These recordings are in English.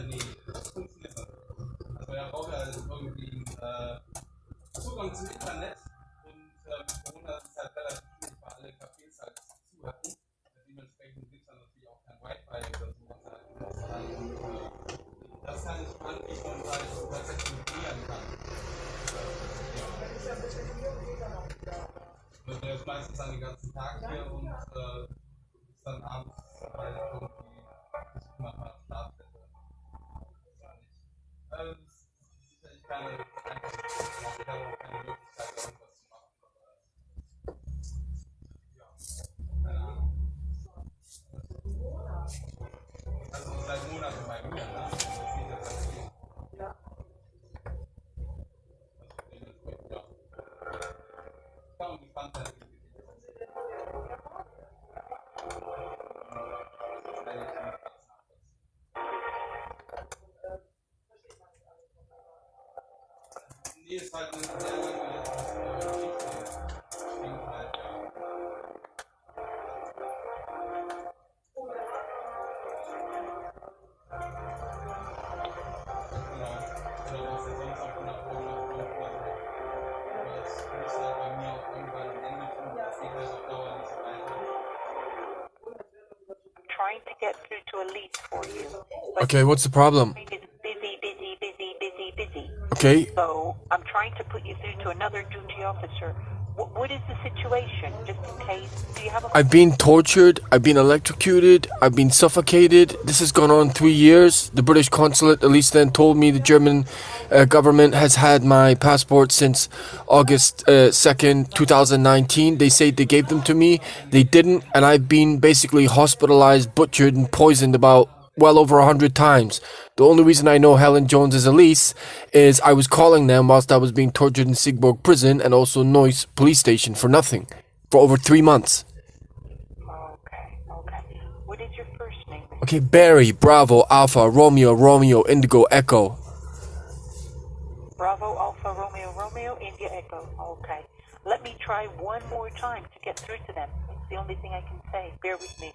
Nee, das funktioniert nicht. Also er braucht ja irgendwie Zugang zum Internet und Corona ist halt relativ schwierig, weil alle Cafés halt zu hatten. Dementsprechend gibt es dann natürlich auch kein Wi-Fi oder so, was halt das kann ich anbieten und halt tatsächlich migrieren kann. Und der ist meistens dann den ganzen Tag hier und ist dann abends weil irgendwie nach einer Schlafplätze. Das ist sicherlich keine einfache Situation, ich habe auch keine Möglichkeit, irgendwas zu machen. Ja, keine Ahnung. Also seit Monaten bei mir, ne? Das ist nicht das Ziel. Ja. Ja. Ich kann gespannt sein, wie nee, ist halt eine sehr lange Geschichte. Klingt halt, ja. Genau. Oder was ja sonst auch von der Vorschrift kommt. Aber es muss halt bei mir auch irgendwann ein Ende finden. Das geht halt auf Dauer nicht so weiter. Trying to get through to Elise for you. Okay, what's the problem? It's busy. Okay. So I'm trying to put you through to another duty officer. What is the situation, just in case? Do you have a... I've been tortured, I've been electrocuted, I've been suffocated. This has gone on 3 years. The British consulate at least then told me the German government has had my passport since August 2nd, 2019. They say they gave them to me. They didn't, and I've been basically hospitalized, butchered, and poisoned about well over 100 times. The only reason I know Helen Jones is Elise is I was calling them whilst I was being tortured in Siegburg prison and also Neuss police station for nothing. For over 3 months. Okay. What is your first name? Okay, Barry, Bravo, Alpha, Romeo, Indigo, Echo. Bravo, Alpha, Romeo, India, Echo. Okay. Let me try one more time to get through to them. It's the only thing I can say. Bear with me.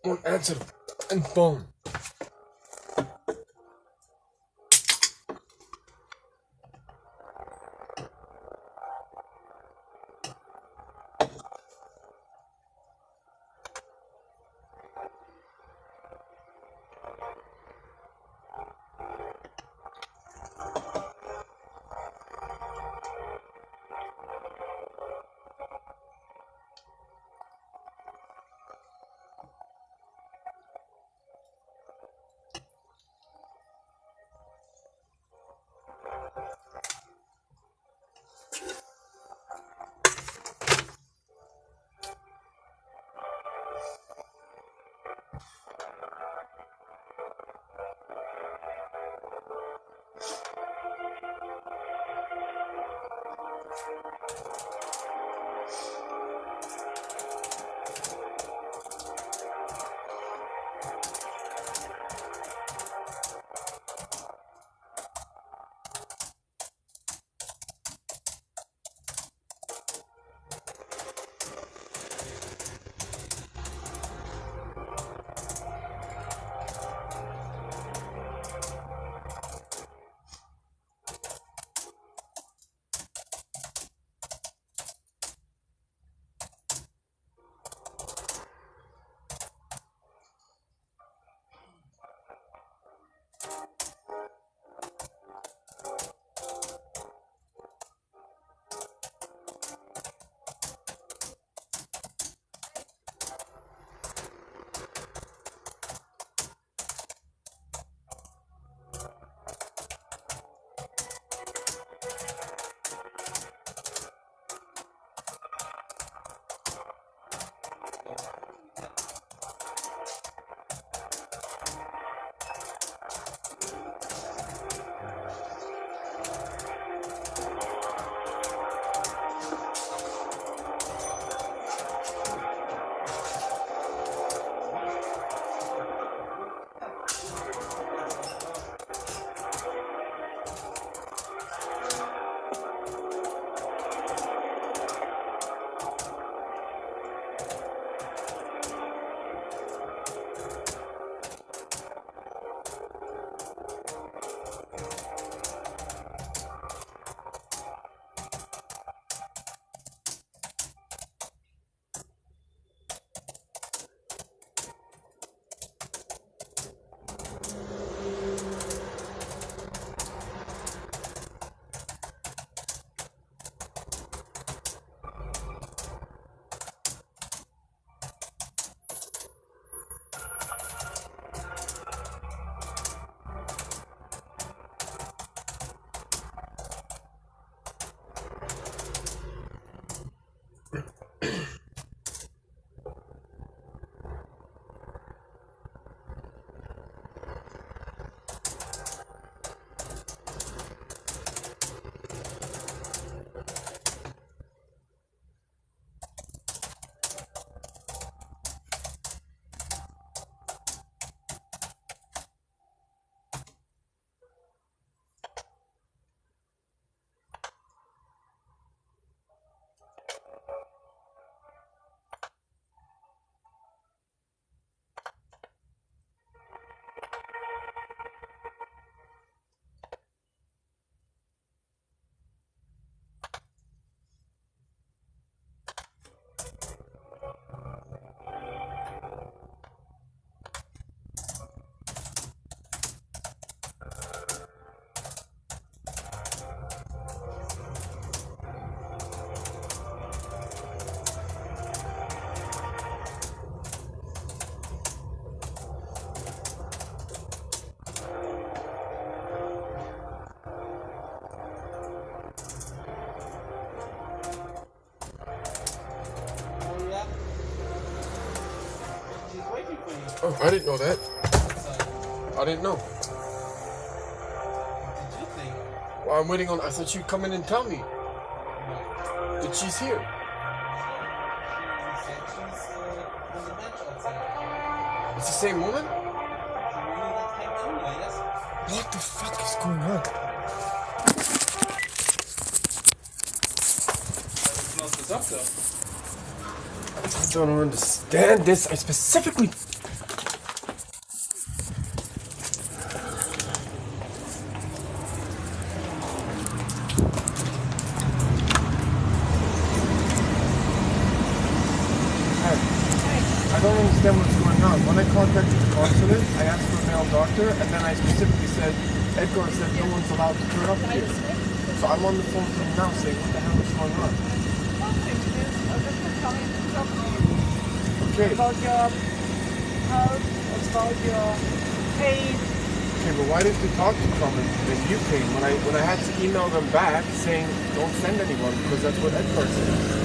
Und answer and phone. for you. Oh, I didn't know that. So, I didn't know. what did you think? Well, I'm waiting on. I thought she'd come in and tell me No. that she's here. She said she's on the bench outside. It's the same woman? The woman that came earlier, yes? What the fuck is going on? But it's not the doctor. I don't understand this. I specifically... I don't understand what's going on. When I contacted the consulate, I asked for a male doctor, and then I specifically said, Edgar said no one's allowed to turn up here. So I'm on the phone to him now saying, what the hell is going on? Okay. About your health, about your pain. Okay, but why didn't you talk to them in Ukraine when I had to email them back saying don't send anyone because that's what Edgar said?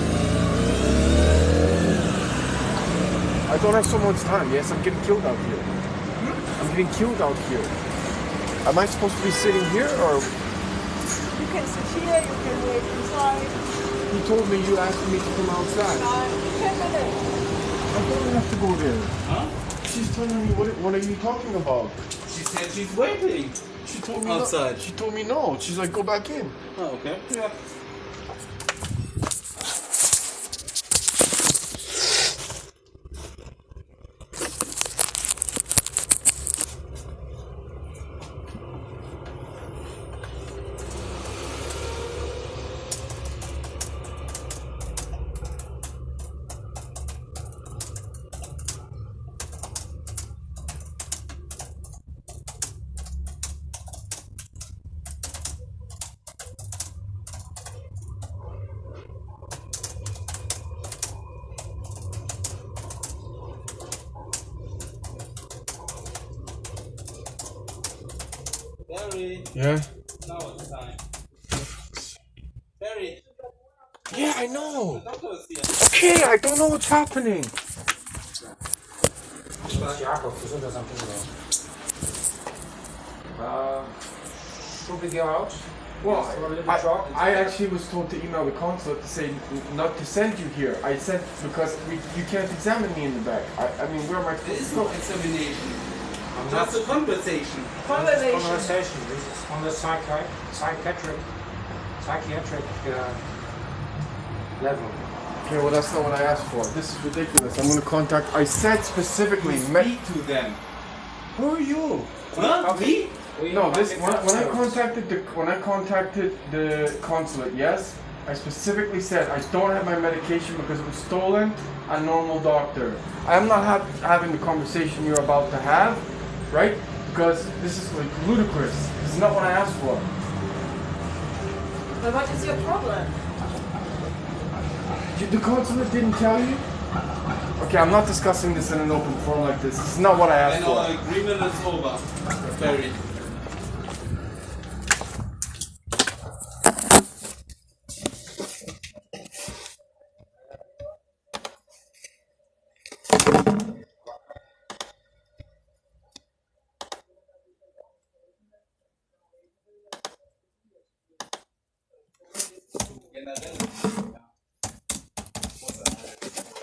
I don't have so much time. Yes, I'm getting killed out here. I'm getting killed out here. Am I supposed to be sitting here or? You can sit here, you can wait inside. He told me you asked me to come outside. 10 minutes. I don't have to go there. Huh? She's telling me what are you talking about? She said she's waiting. She told me outside. No. She told me no. She's like, go back in. Oh, okay. Yeah. Barry, Yeah? now it's time. Barry, Yeah, I know. the doctor is here. Okay, I don't know what's happening. Jakob, Gesundheitsamt Düsseldorf. Should we go out? Well, For a little talk? I actually was told to email the consulate to say not to send you here. I sent because you can't examine me in the back. I mean, where am I There is supposed no to go? examination. I'm That's a conversation. Conversation. This is on the psychiatric level. Okay, well that's not what I asked for. This is ridiculous. I'm gonna contact. I said specifically. Speak to them. Who are you? Huh? Me? No, this when I contacted the consulate. Yes, I specifically said I don't have my medication because it was stolen. A normal doctor. I am not having the conversation you're about to have, right? Because this is like ludicrous. This is not what I asked for. But what is your problem? The consulate didn't tell you? Okay, I'm not discussing this in an open forum like this. This is not what I asked And for. our agreement is over. Barry.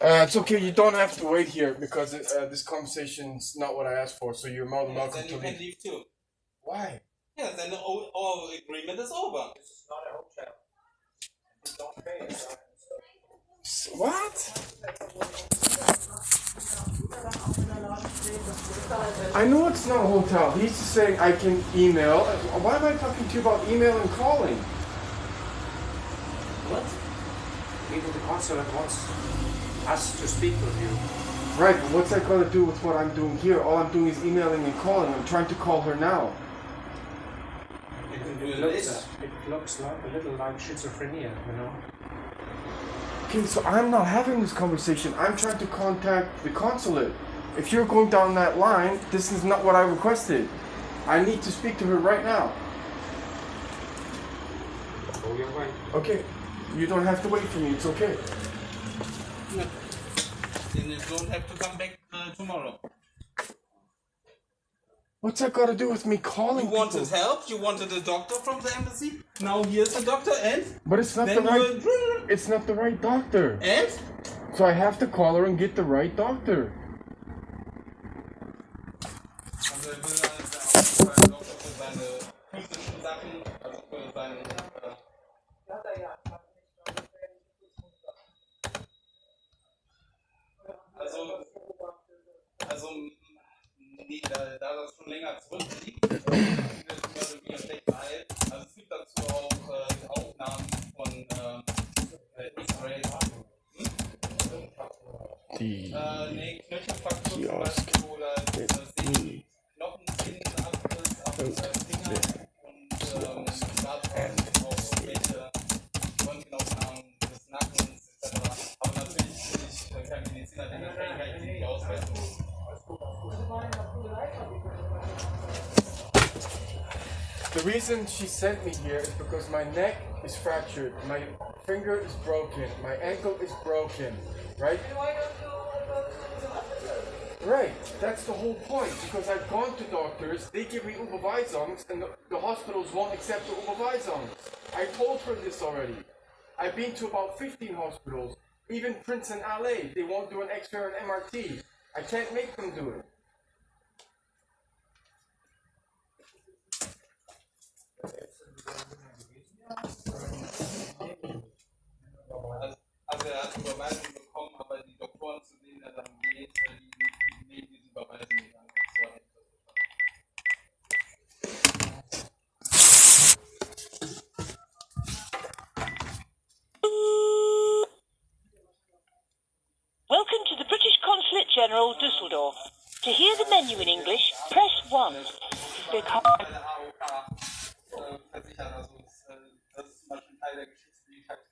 It's okay, you don't have to wait here because this conversation's not what I asked for, so you're more than welcome Then to you can leave. leave too. Why? Yeah, then our agreement is over. This is not a hotel. You don't pay it. What? I know it's not a hotel. He's just saying I can email. Why am I talking to you about email and calling? What? Even the consulate wants us to speak with you. Right, but what's that got to do with what I'm doing here? All I'm doing is emailing and calling. I'm trying to call her now. You can do It this. looks like a little like schizophrenia, you know? Okay, so I'm not having this conversation. I'm trying to contact the consulate. If you're going down that line, this is not what I requested. I need to speak to her right now. Go your way. Okay, you don't have to wait for me. It's okay. No. Then you don't have to come back tomorrow. What's that got to do with me calling You wanted people? help? You wanted a doctor from the embassy? Now here's a doctor and? But it's not the Then right. you... It's not the right doctor. And? So I have to call her and get the right doctor. Also er will einen Doktor für seine physischen Sachen, also für seine... also nee, da das schon länger zurückliegt, ist das wieder schlecht verheilt. Also es gibt dazu auch Aufnahmen von X-Rays. Nee, Knöchelfraktur zum Beispiel oder Knochenzehnenabriss am Finger und dazu auch irgendwelche Röntgenaufnahmen des Nackens etc. Aber natürlich bin ich kein Mediziner, dementsprechend kann ich nicht ausweisen. The reason she sent me here is because my neck is fractured, my finger is broken, my ankle is broken, right? Right, that's the whole point, because I've gone to doctors, they give me Überweisungen, and the hospitals won't accept the Überweisungen. I told her this already. I've been to about 15 hospitals, even Prince and LA, they won't do an X-ray or an MRT. I can't make them do it. Also hat Überweisung bekommen, aber die Doktoren, zu denen dann geht, die nehmen diese Überweisung nicht an. Welcome to the British Consulate General, Dusseldorf. To hear the menu in English, press 1.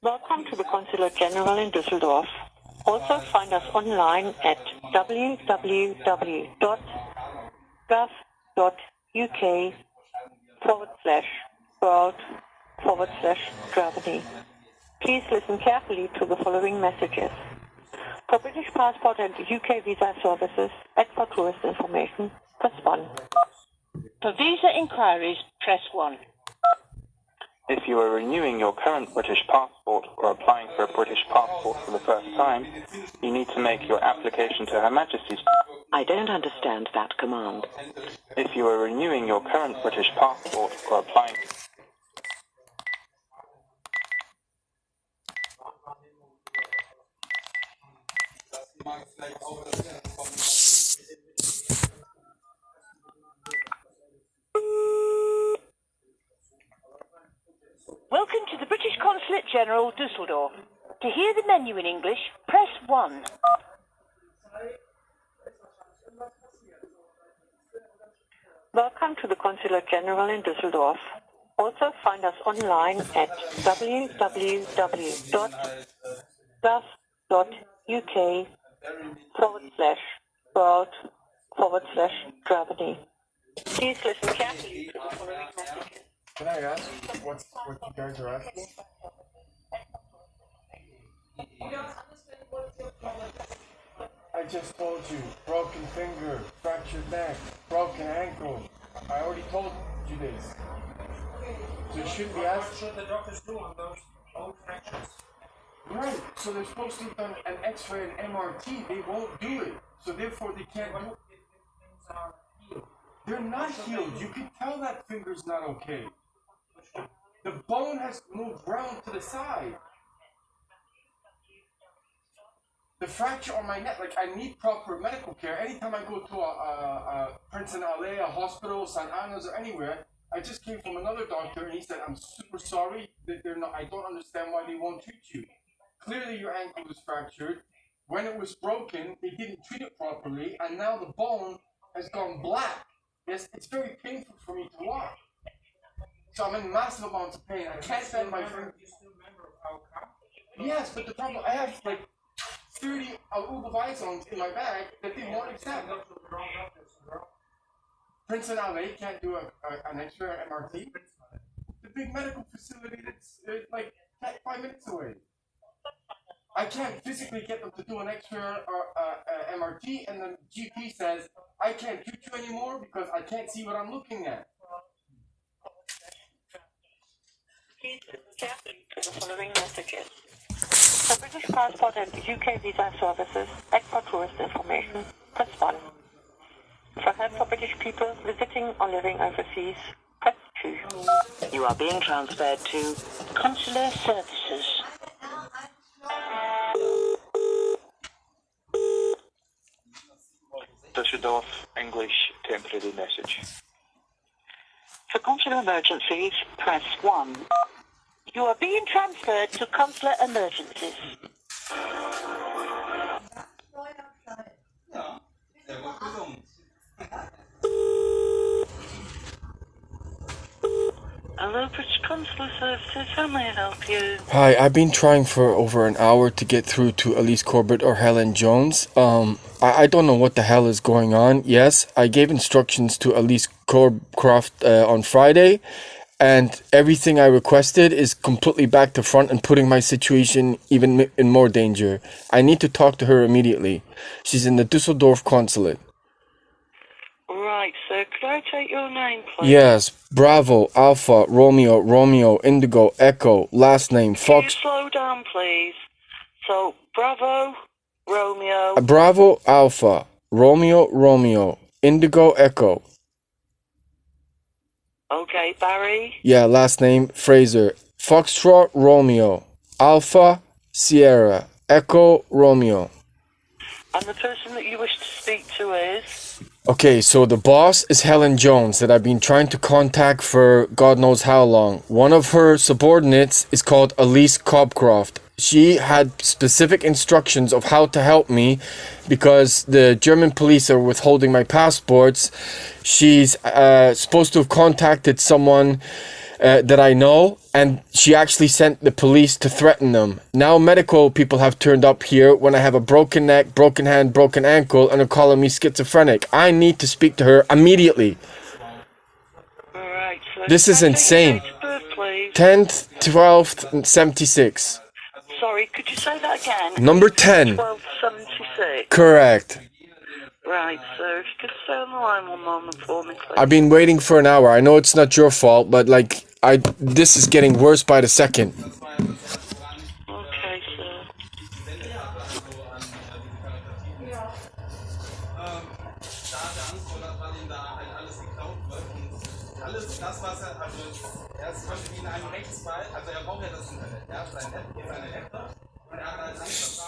Welcome to the Consulate General in Dusseldorf. Also find us online at www.gov.uk/world/Germany. Please listen carefully to the following messages. For British passport and UK visa services and for tourist information, press 1. For visa inquiries, press 1. If you are renewing your current British passport or applying for a British passport for the first time, you need to make your application to Her Majesty's. I don't understand that command. If you are renewing your current British passport or applying. Welcome to the British Consulate General, Dusseldorf. To hear the menu in English, press 1. Welcome to the Consulate General in Dusseldorf. Also find us online at www.gov.uk/world/Germany. Please listen carefully to the following messages. Can I ask what you guys are asking? I just told you, broken finger, fractured neck, broken ankle. I already told you this. So you shouldn't be asking. What should the doctors do on those old fractures? Right, so they're supposed to have done an X-ray and MRT, they won't do it. So therefore they can't do it. They're not healed, you can tell that finger's not okay. The bone has moved round to the side. The fracture on my neck, like I need proper medical care. Anytime I go to a Prince and LA, a hospital, St. Anna's or anywhere, I just came from another doctor and he said, I'm super sorry that they're not, I don't understand why they won't treat you. Clearly your ankle was fractured. When it was broken, they didn't treat it properly and now the bone has gone black. Yes, it's very painful for me to walk. So I'm in massive amounts of pain. I can't bend my finger. Yes, but the problem, I have like 30 Überweisungen in my bag that they won't accept. Prince and LA can't do an X-ray or MRT. The big medical facility that's like 5 minutes away. I can't physically get them to do an X-ray or MRT, and the GP says, I can't treat you anymore because I can't see what I'm looking at. Please listen carefully to the following messages. For British passport and UK visa services and for tourist information, press 1. For help for British people visiting or living overseas, press 2. You are being transferred to Consular Services. Düsseldorf, English, temporary message. For consular emergencies, press 1. You are being transferred to consular emergencies. Ja, der wird gesungen. Hello, British Consular Services. How may I help you? Hi, I've been trying for over an hour to get through to Elise Corbett or Helen Jones. I don't know what the hell is going on. Yes, I gave instructions to Elise Corbcroft on Friday, and everything I requested is completely back to front and putting my situation even in more danger. I need to talk to her immediately. She's in the Dusseldorf consulate. Right, sir. Could I take your name, please? Yes, Bravo, Alpha, Romeo, Romeo, Indigo, Echo, last name, Can you Fox. slow down, please? So, Bravo, Romeo. Bravo, Alpha, Romeo, Romeo, Indigo, Echo. Okay, Barry. Yeah, last name, Fraser. Foxtrot, Romeo, Alpha, Sierra, Echo, Romeo. And the person that you wish to speak to is? Okay, so the boss is Helen Jones that I've been trying to contact for God knows how long. One of her subordinates is called Elise Corbcroft. She had specific instructions of how to help me because the German police are withholding my passports. She's supposed to have contacted someone that I know, and she actually sent the police to threaten them. Now medical people have turned up here when I have a broken neck, broken hand, broken ankle, and are calling me schizophrenic. I need to speak to her immediately. Alright, so This is insane. Date of birth, please. 10th, 12th, 76. Sorry, could you say that again? Number 10. 1276. Correct. Right, sir. If you could stay on the line one moment for me, please. I've been waiting for an hour. I know it's not your fault, but like, this is getting worse by the second. Okay, sir. Alles das, was er konnte wie in einem Rechtsfall, also er braucht ja das Internet, er hat sein Netz, seine Laptop und er hat als Angst,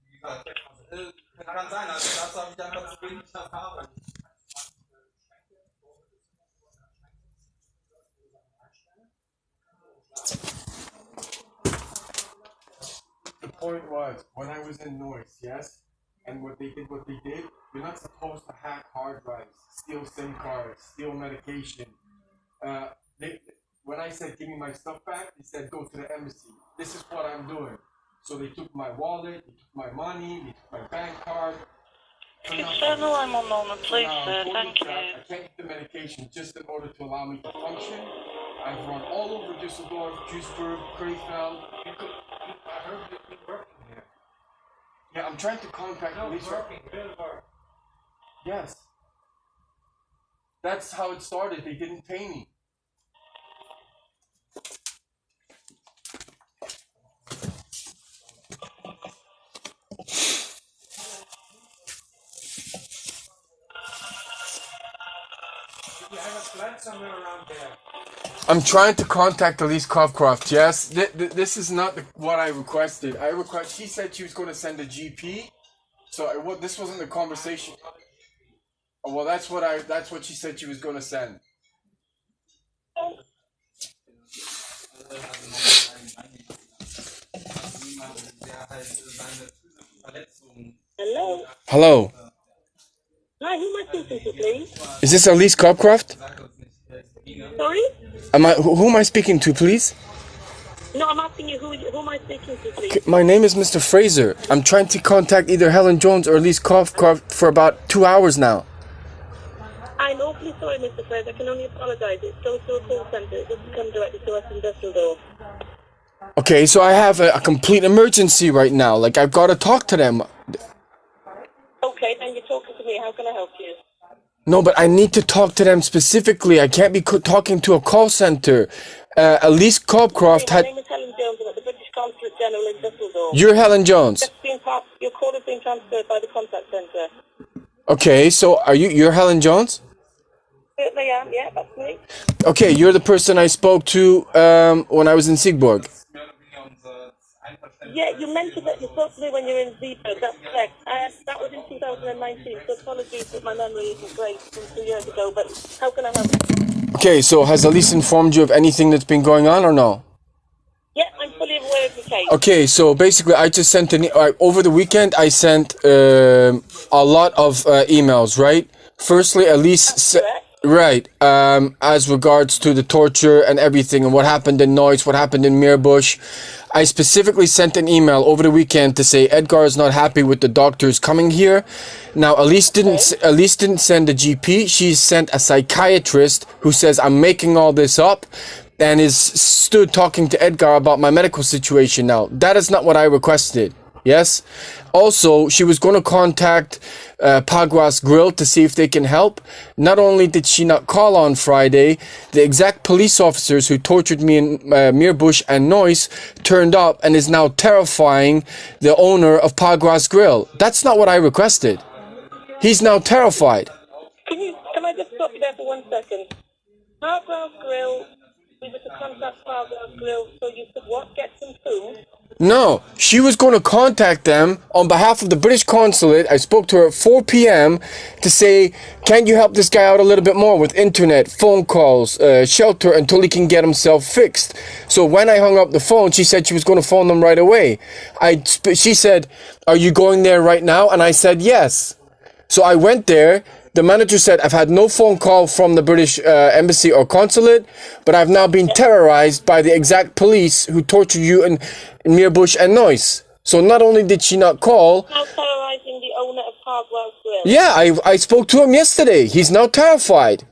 wie gesagt, kann sein, also dazu habe ich einfach zu wenig Erfahrung. The point was, when I was in Noise, yes? And what they did, you're not supposed to hack hard drives, steal SIM cards, steal medication. When I said, give me my stuff back, they said, go to the embassy. This is what I'm doing. So they took my wallet, they took my money, they took my bank card. Could you stay on the line one moment, please, sir? Thank you. I can't get the medication just in order to allow me to function. I've run all over Düsseldorf, Duisburg, Krefeld. I heard you've been working here. Yeah, I'm trying to contact police. Yes. That's how it started. They didn't pay me. You have a flat somewhere around there. I'm trying to contact Elise Corbcroft. Yes, this is not what I requested. She said she was going to send a GP. So this wasn't the conversation. Oh, well, that's what she said she was going to send. Hello? Hello. Hi, who am I speaking to, please? Is this Elise Corbcroft? Sorry? Who am I speaking to, please? No, I'm asking you, who am I speaking to, please? My name is Mr. Fraser. I'm trying to contact either Helen Jones or Elise Corbcroft for about 2 hours now. I'm awfully sorry, Mr. Fraser. I can only apologise. It goes to a call centre. It doesn't come directly to us in Dusseldorf. Okay, so I have a complete emergency right now. Like, I've got to talk to them. Okay, then you're talking to me. How can I help you? No, but I need to talk to them specifically. I can't be talking to a call center. Elise Corbcroft My name is Helen Jones. I'm at the British Consulate General in Dusseldorf. You're Helen Jones. Your call has been transferred by the contact centre. Okay, so you're Helen Jones? Certainly am, yeah, that's me. Okay, you're the person I spoke to when I was in Siegburg. Yeah, you mentioned that you spoke to me when you were in Zeeburg. That's correct. That was in 2019, so apologies that my memory isn't great from 2 years ago, but how can I help? Okay, so has Elise informed you of anything that's been going on or no? Yeah, I'm fully aware of the case. Okay, so basically I just sent over the weekend I sent a lot of emails, right? Firstly, Elise right, as regards to the torture and everything and what happened in Neuss, what happened in Meerbusch. I specifically sent an email over the weekend to say Edgar is not happy with the doctors coming here. Now, Elise didn't send a GP. She sent a psychiatrist who says I'm making all this up and is stood talking to Edgar about my medical situation now. That is not what I requested. Yes? Also, she was going to contact Pagras Grill to see if they can help. Not only did she not call on Friday, the exact police officers who tortured me in Meerbusch and Neuss turned up and is now terrifying the owner of Pagras Grill. That's not what I requested. He's now terrified. Can I just stop you there for 1 second? Pagras Grill, we were to contact Pagras Grill so you could what? Get some food? No, she was going to contact them on behalf of the British consulate. I spoke to her at 4 p.m. to say, can you help this guy out a little bit more with internet, phone calls, shelter until he can get himself fixed. So when I hung up the phone, she said she was going to phone them right away. She said, are you going there right now? And I said, yes. So I went there. The manager said, I've had no phone call from the British embassy or consulate, but I've now been terrorized by the exact police who tortured you in Meerbusch and Neuss. So not only did she not call... Now terrorizing the owner of Pagras Grill. Yeah, I spoke to him yesterday. He's now terrified.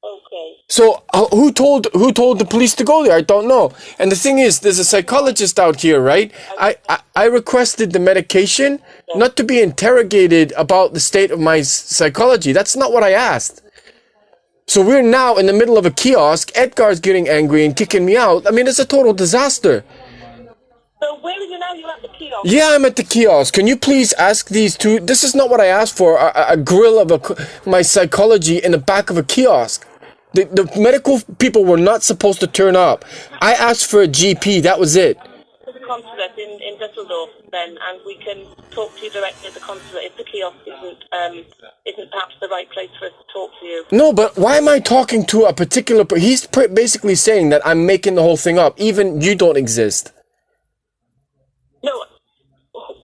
Okay. So who told the police to go there? I don't know. And the thing is, there's a psychologist out here, right? I requested the medication, not to be interrogated about the state of my psychology. That's not what I asked. So we're now in the middle of a kiosk. Edgar's getting angry and kicking me out. I mean, it's a total disaster. So where are you now? You're at the kiosk? Yeah, I'm at the kiosk. Can you please ask these two? This is not what I asked for. A grill of my psychology in the back of a kiosk. The medical people were not supposed to turn up. I asked for a GP. That was it. To the consulate in Dusseldorf, then, and we can talk to you directly at the consulate if the kiosk isn't perhaps the right place for us to talk to you. No, but why am I talking to a particular... He's basically saying that I'm making the whole thing up. Even you don't exist. No,